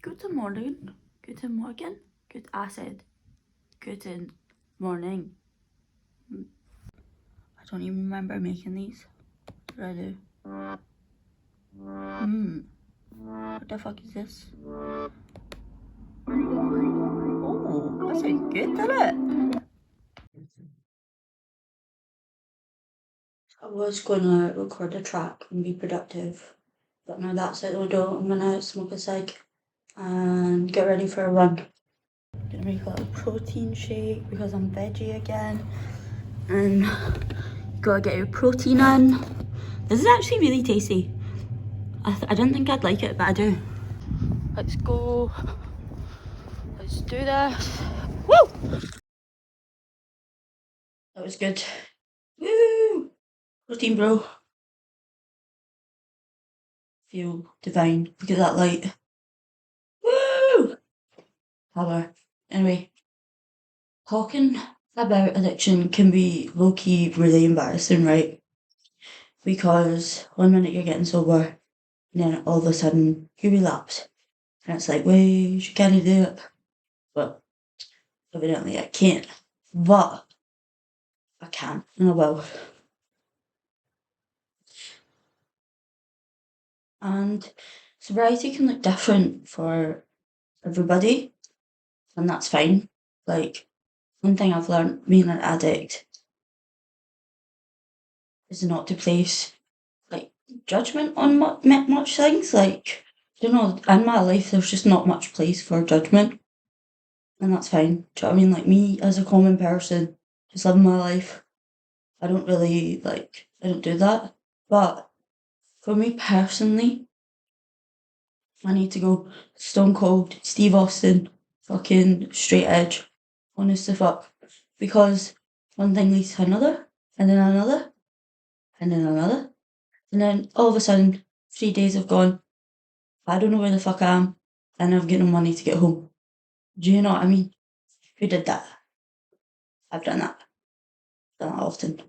Guten Morgen. Guten Morgen. I said guten morning. I don't even remember making these. What did I do? What the fuck is this? Oh, that sounds good, doesn't it? I was gonna record a track and be productive, but now that's out the window. I'm gonna smoke a cig and get ready for a run. Gonna make a little protein shake because I'm veggie again, and gotta get your protein in. This is actually really tasty. I didn't think I'd like it, but I do. Let's go. Let's do this. Woo! That was good. Woo! Protein, bro. Feel divine. Look at that light. Woo! Power. Anyway, talking about addiction can be low-key really embarrassing, right? Because one minute you're getting sober, and then all of a sudden you relapse. And it's like, wait, you can't do it. But evidently I can't. But I can, and I will. And sobriety can look different for everybody, and that's fine. Like, one thing I've learned being an addict is not to place like judgment on much things. Like, I don't know, in my life, there's just not much place for judgment, and that's fine. Do you know what I mean? Like, me as a common person, just living my life, I don't really I don't do that. But for me personally, I need to go stone cold Steve Austin, fucking straight edge, honest to fuck. Because one thing leads to another, and then another, and then another. And then all of a sudden, 3 days have gone. I don't know where the fuck I am, and I've got no money to get home. Do you know what I mean? Who did that? I've done that. Done that often.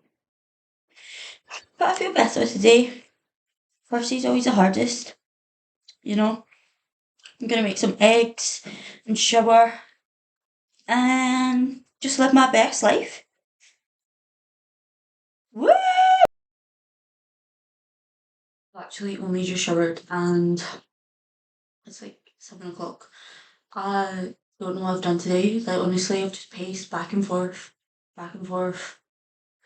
But I feel better today. First day's always the hardest, you know? I'm gonna make some eggs and shower and just live my best life. Woo! I've actually only just showered and it's like 7 o'clock. I don't know what I've done today. Like, honestly, I've just paced back and forth,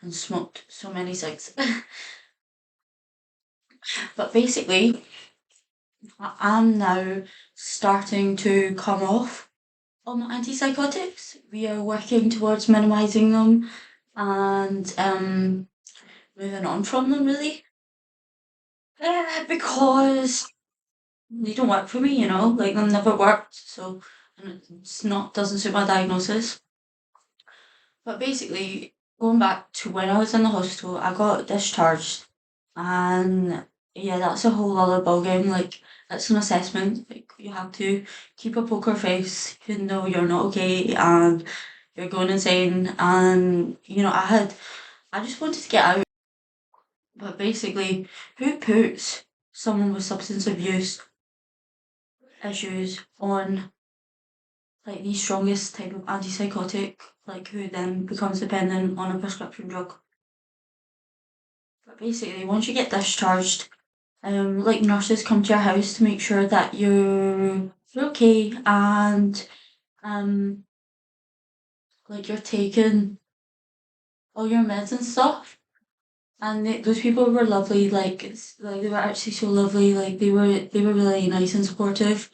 and smoked so many cigs. But basically, I am now starting to come off on my antipsychotics. We are working towards minimizing them and moving on from them, really. Because they don't work for me, you know, like they've never worked, so and it's not doesn't suit my diagnosis. But basically, going back to when I was in the hospital, I got discharged, and yeah, that's a whole other ballgame. Like, it's an assessment. Like, you have to keep a poker face, even though you're not okay and you're going insane. And you know, I just wanted to get out. But basically, who puts someone with substance abuse issues on like the strongest type of antipsychotic, like who then becomes dependent on a prescription drug? But basically, once you get discharged, like nurses come to your house to make sure that you're okay and um like you're taking all your meds and stuff. And those people were lovely. Like, like they were actually so lovely. Like, they were really nice and supportive.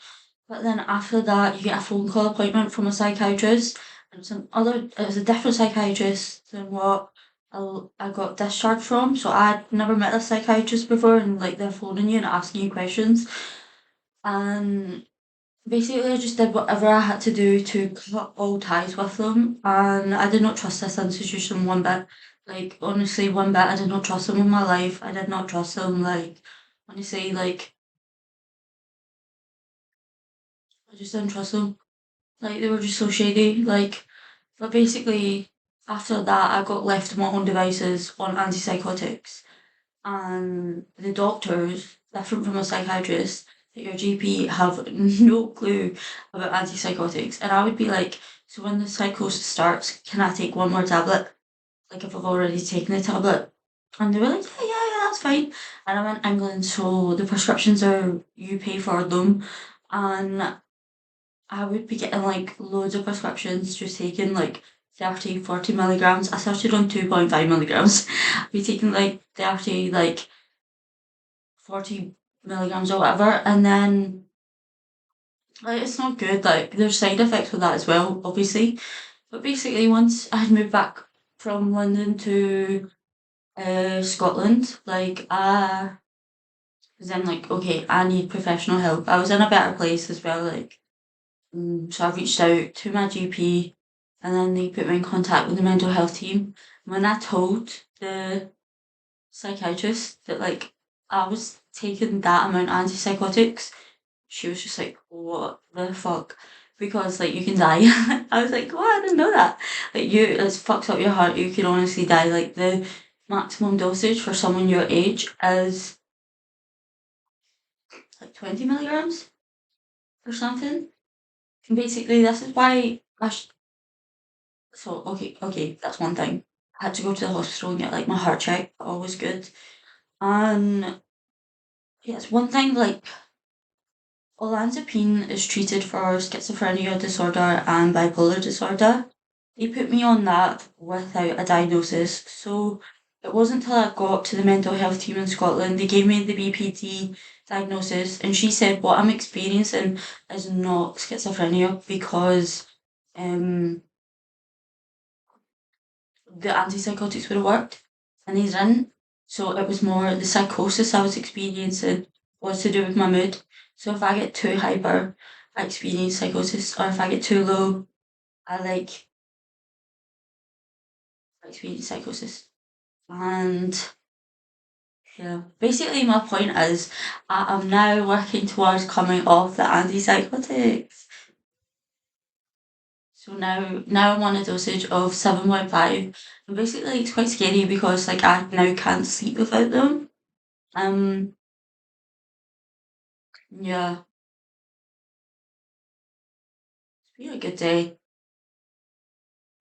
But then after that, you get a phone call appointment from a psychiatrist, and it was a different psychiatrist than what I got discharged from. So I'd never met a psychiatrist before, and like they're phoning you and asking you questions. And basically, I just did whatever I had to do to cut all ties with them, and I did not trust this institution one bit. Like, honestly, one bit, I did not trust them in my life. I did not trust them, like, honestly, like, I just didn't trust them. Like, they were just so shady, like, but basically, after that, I got left to my own devices on antipsychotics, and the doctors, different from a psychiatrist, that your GP have no clue about antipsychotics. And I would be like, so when the psychosis starts, can I take one more tablet? Like if I've already taken the tablet. And they were like, yeah, that's fine. And I'm in England, so the prescriptions are, you pay for them. And I would be getting like loads of prescriptions, just taking like 30, 40 milligrams. I started on 2.5 milligrams. I'd be taking like 30, like 40 milligrams or whatever. And then like it's not good. Like there's side effects with that as well, obviously. But basically once I had moved back from London to Scotland, like I was then like, okay, I need professional help. I was in a better place as well, like so I reached out to my GP and then they put me in contact with the mental health team. When I told the psychiatrist that like I was taking that amount of antipsychotics, she was just like, what the fuck? Because like you can die. I was like, what? I didn't know that. Like it fucks up your heart. You can honestly die. Like the maximum dosage for someone your age is like 20 milligrams or something. And basically, this is why so okay, that's one thing. I had to go to the hospital and get like my heart checked. Always good. And yeah, it's one thing like olanzapine is treated for schizophrenia disorder and bipolar disorder. They put me on that without a diagnosis. So it wasn't till I got to the mental health team in Scotland, they gave me the BPD diagnosis, and she said what I'm experiencing is not schizophrenia because um the antipsychotics would have worked and these didn't. So it was more the psychosis I was experiencing was to do with my mood. So if I get too hyper, I experience psychosis, or if I get too low, I like experience psychosis. And yeah, basically my point is I am now working towards coming off the antipsychotics. So now I'm on a dosage of 7.5. And basically it's quite scary because like I now can't sleep without them. Um yeah, it's been a good day.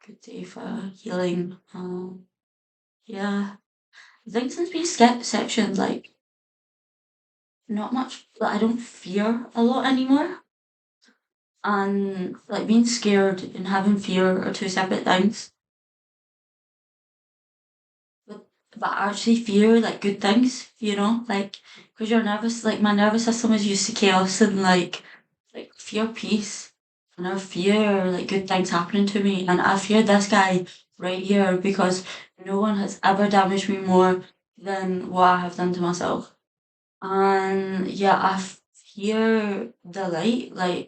Good day for healing. Yeah. I think since being sectioned, like not much like I don't fear a lot anymore. And like being scared and having fear are two separate things. But but I actually fear like good things, like because you're nervous. Like my nervous system is used to chaos and like fear peace. And I fear like good things happening to me. And I fear this guy right here because no one has ever damaged me more than what I have done to myself. And yeah, I fear the light. Like